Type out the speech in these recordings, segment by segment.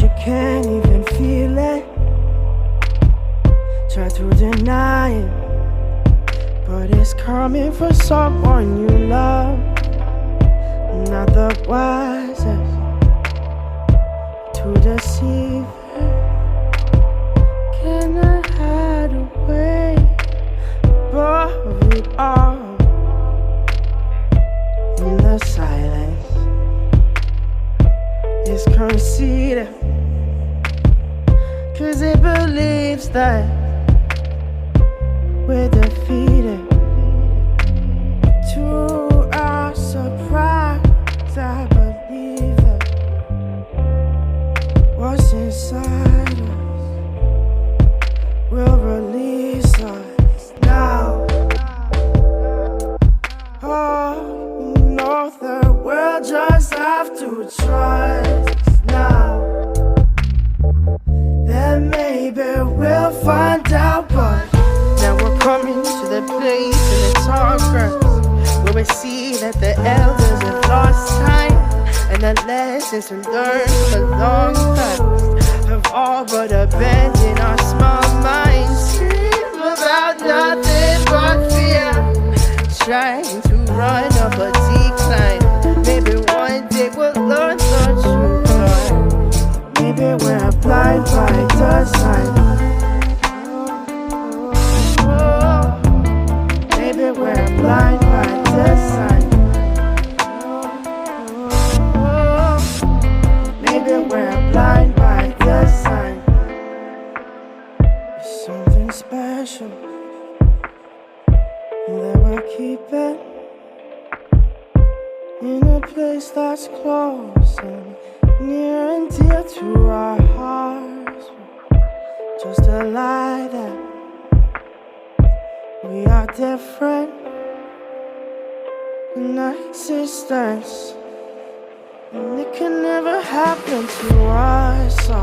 you can't even feel it. Try to deny it, but it's coming from someone you love. Not the wisest to deceive her. Can I hide away above it all? In the silence, it's conceited, 'cause it believes that we're defeated. To our surprise, I believe that what's inside us will release us now. Oh, you know the world just have to trust now. Then maybe we'll find out, but now we're coming to the place in the tall grass where we see that the elders have lost time, and the lessons we learned from a long past have all but abandoned our small minds. Dream about nothing but fear, trying to run up a decline. Maybe one day we'll learn the truth, Lord. Maybe we're blind by design. Maybe we're blind by design. Maybe we're blind by design. It's something special that we'll keep it in a place that's close and near and dear to our hearts. Just a lie that we are different in existence, and it can never happen to us. I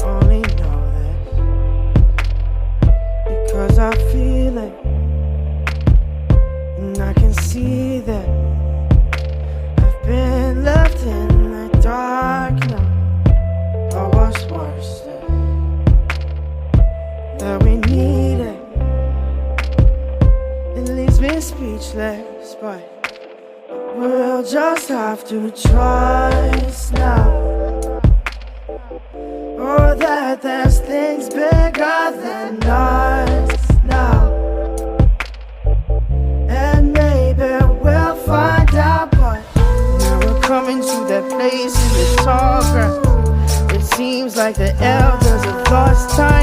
only know this because I feel it, and I can see that I've been left in the dark now. But what's worse is that we need it. It leaves me speechless, but we'll just have to trust now. Oh, that there's things bigger than us now. And maybe we'll find out, but now we're coming to that place in the tall grass. It seems like the elders have lost time,